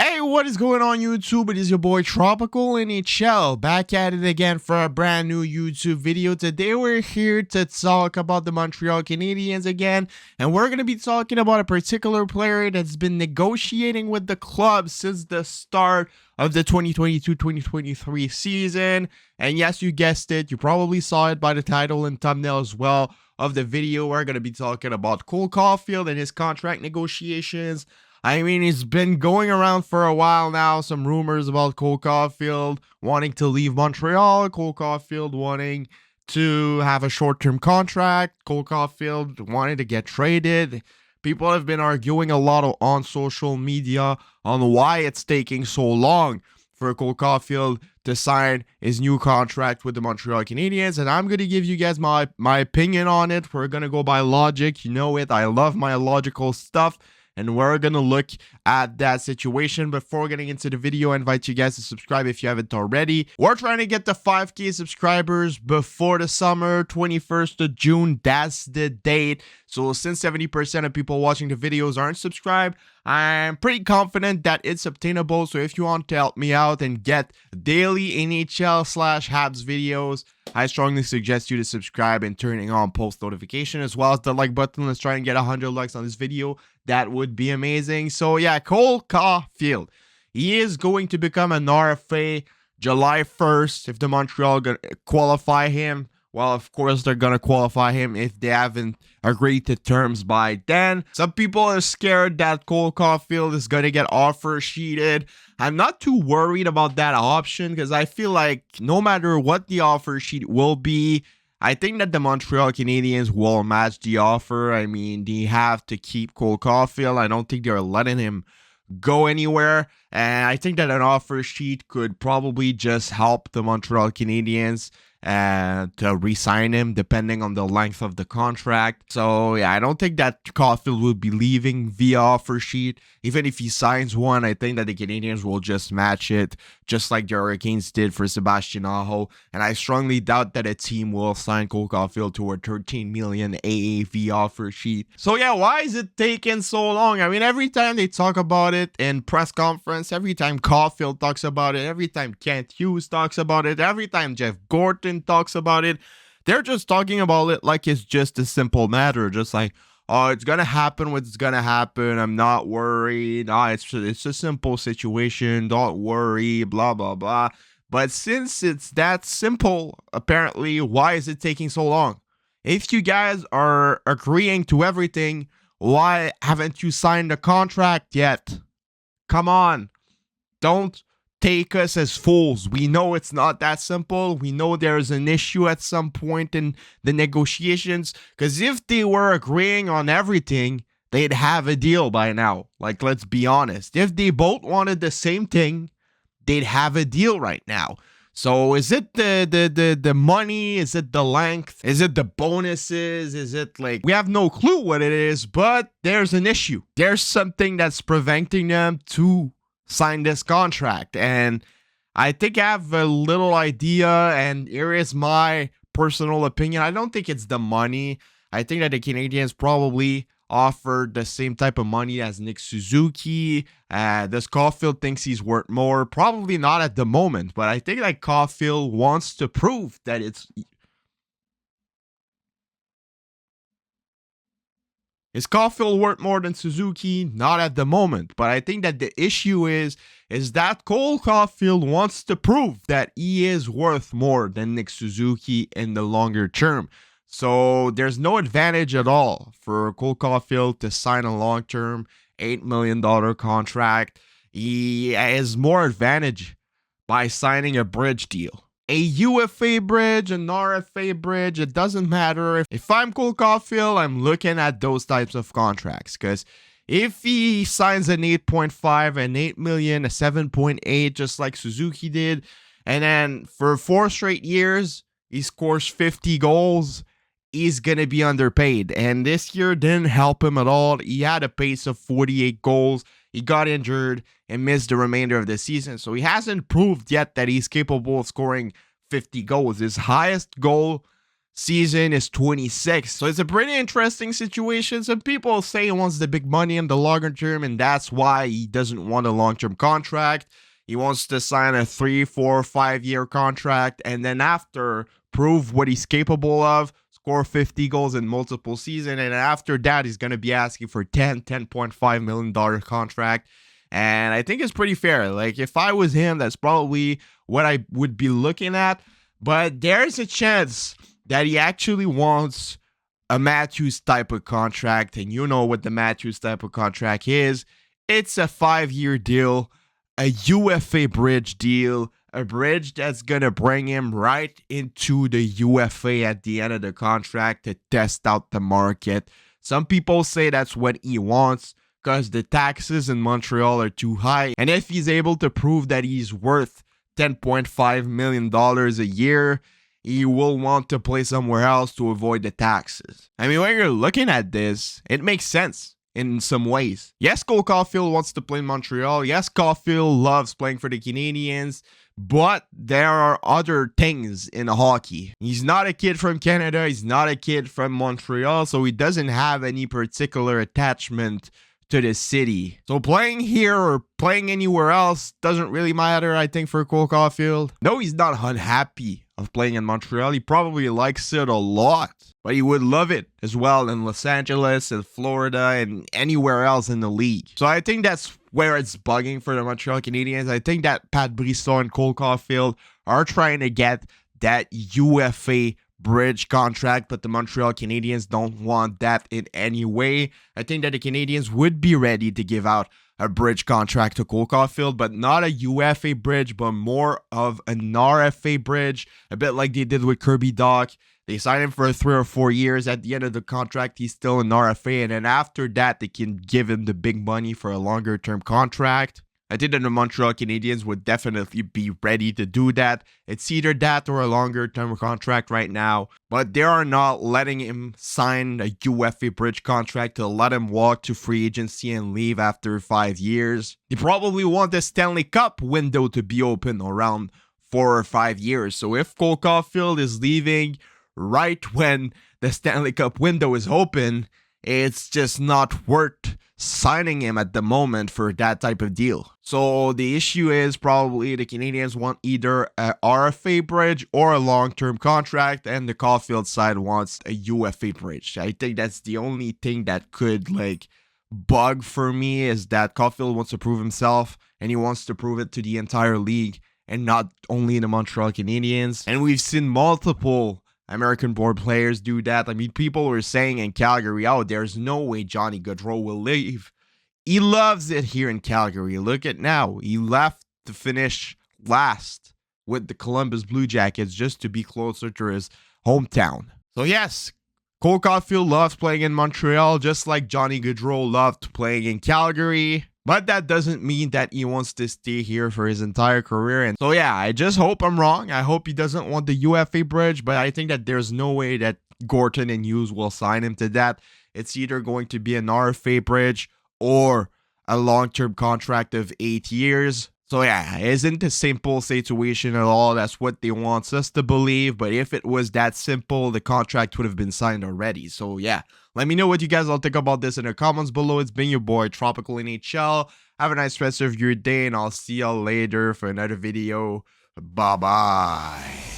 Hey, what is going on YouTube? It is your boy Tropical NHL back at it again for a brand new YouTube video. Today we're here to talk about the Montreal Canadiens again, and we're going to be talking about a particular player that's been negotiating with the club since the start of the 2022-2023 season. And yes, you guessed it, you probably saw it by the title and thumbnail as well of the video. We're going to be talking about Caufield and his contract negotiations. I mean, it's been going around for a while now, some rumors about Caufield wanting to leave Montreal, Caufield wanting to have a short-term contract, Caufield wanting to get traded. People have been arguing a lot on social media on why it's taking so long for Caufield to sign his new contract with the Montreal Canadiens, and I'm going to give you guys my opinion on it. We're going to go by logic, you know it, I love my logical stuff. And we're going to look at that situation. Before getting into the video, I invite you guys to subscribe if you haven't already. We're trying to get to 5K subscribers before the summer, 21st of June. That's the date. So since 70% of people watching the videos aren't subscribed, I'm pretty confident that it's obtainable. So if you want to help me out and get daily NHL/Habs videos, I strongly suggest you to subscribe and turning on post notification as well as the like button. Let's try and get 100 likes on this video. That would be amazing. So yeah, Caufield, he is going to become an RFA July 1st if the Montreal gonna qualify him. Well, of course, they're going to qualify him if they haven't agreed to terms by then. Some people are scared that Caufield is going to get offer sheeted. I'm not too worried about that option because I feel like no matter what the offer sheet will be, I think that the Montreal Canadiens will match the offer. I mean, they have to keep Caufield. I don't think they're letting him go anywhere. And I think that an offer sheet could probably just help the Montreal Canadiens to re-sign him depending on the length of the contract. So yeah, I don't think that Caufield will be leaving via offer sheet. Even if he signs one, I think that the Canadiens will just match it, just like the Hurricanes did for Sebastian Aho. And I strongly doubt that a team will sign Caufield to a $13 million AAV offer sheet. So yeah, why is it taking so long? I mean, every time they talk about it in press conference, every time Caufield talks about it, every time Kent Hughes talks about it, every time Jeff Gorton talks about it, they're just talking about it like it's just a simple matter, just like, oh, it's gonna happen what's gonna happen, I'm not worried, it's a simple situation, don't worry, blah blah blah. But since it's that simple, apparently, why is it taking so long? If you guys are agreeing to everything, why haven't you signed the contract yet? Come on, don't take us as fools. We know it's not that simple. We know there's an issue at some point in the negotiations, because if they were agreeing on everything, they'd have a deal by now. Like, let's be honest. If they both wanted the same thing, they'd have a deal right now. So is it the money? Is it the length? Is it the bonuses? Is it like, we have no clue what it is, but there's an issue. There's something that's preventing them to sign this contract, and I think I have a little idea, and here is my personal opinion. I don't think it's the money. I think that the Canadiens probably offered the same type of money as Nick Suzuki. Does Caufield thinks he's worth more? Probably not at the moment, but I think that Caufield wants to prove that it's... Is Caufield worth more than Suzuki? Not at the moment. But I think that the issue is that Caufield wants to prove that he is worth more than Nick Suzuki in the longer term. So there's no advantage at all for Caufield to sign a long-term $8 million contract. He has more advantage by signing a bridge deal. A UFA bridge, an RFA bridge, it doesn't matter. If I'm Caufield, I'm looking at those types of contracts, because if he signs an 8.5, an 8 million, a 7.8, just like Suzuki did, and then for 4 straight years, he scores 50 goals, he's going to be underpaid. And this year didn't help him at all. He had a pace of 48 goals. He got injured and missed the remainder of the season. So he hasn't proved yet that he's capable of scoring 50 goals. His highest goal season is 26. So it's a pretty interesting situation. Some people say he wants the big money in the longer term, and that's why he doesn't want a long-term contract. He wants to sign a 3, 4, 5-year contract, and then after, prove what he's capable of, score 50 goals in multiple seasons, and after that, he's going to be asking for $10.5 million contract. And I think it's pretty fair. Like, if I was him, that's probably what I would be looking at. But there's a chance that he actually wants a Matthews type of contract. And you know what the Matthews type of contract is. It's a 5-year deal, a UFA bridge deal, a bridge that's going to bring him right into the UFA at the end of the contract to test out the market. Some people say that's what he wants, because the taxes in Montreal are too high. And if he's able to prove that he's worth $10.5 million a year, he will want to play somewhere else to avoid the taxes. I mean, when you're looking at this, it makes sense in some ways. Yes, Caufield wants to play in Montreal. Yes, Caufield loves playing for the Canadiens. But there are other things in hockey. He's not a kid from Canada. He's not a kid from Montreal. So he doesn't have any particular attachment to the city. So playing here or playing anywhere else doesn't really matter, I think, for Cole Caufield. No, he's not unhappy of playing in Montreal. He probably likes it a lot, but he would love it as well in Los Angeles and Florida and anywhere else in the league. So I think that's where it's bugging for the Montreal Canadiens. I think that Pat Brisson and Cole Caufield are trying to get that UFA bridge contract, but the Montreal Canadiens don't want that in any way. I think that the Canadiens would be ready to give out a bridge contract to Cole Caufield, but not a UFA bridge, but more of an RFA bridge, a bit like they did with Kirby Dach. They signed him for 3 or 4 years. At the end of the contract, he's still an RFA, and then after that, they can give him the big money for a longer term contract. I think that the Montreal Canadiens would definitely be ready to do that. It's either that or a longer term contract right now, but they are not letting him sign a UFA bridge contract to let him walk to free agency and leave after 5 years. They probably want the Stanley Cup window to be open around 4 or 5 years. So if Cole Caufield is leaving right when the Stanley Cup window is open, it's just not worth signing him at the moment for that type of deal. So the issue is probably the Canadiens want either a RFA bridge or a long-term contract, and the Caufield side wants a UFA bridge. I think that's the only thing that could bug for me, is that Caufield wants to prove himself, and he wants to prove it to the entire league and not only the Montreal Canadiens. And we've seen multiple American-born players do that. I mean, people were saying in Calgary, oh, there's no way Johnny Gaudreau will leave. He loves it here in Calgary. Look at now. He left to finish last with the Columbus Blue Jackets just to be closer to his hometown. So yes, Cole Caufield loves playing in Montreal just like Johnny Gaudreau loved playing in Calgary. But that doesn't mean that he wants to stay here for his entire career. And so yeah, I just hope I'm wrong. I hope he doesn't want the UFA bridge, but I think that there's no way that Gorton and Hughes will sign him to that. It's either going to be an RFA bridge or a long-term contract of 8 years. So yeah, it isn't a simple situation at all. That's what they want us to believe. But if it was that simple, the contract would have been signed already. So yeah, let me know what you guys all think about this in the comments below. It's been your boy, Tropical NHL. Have a nice rest of your day, and I'll see y'all later for another video. Bye-bye.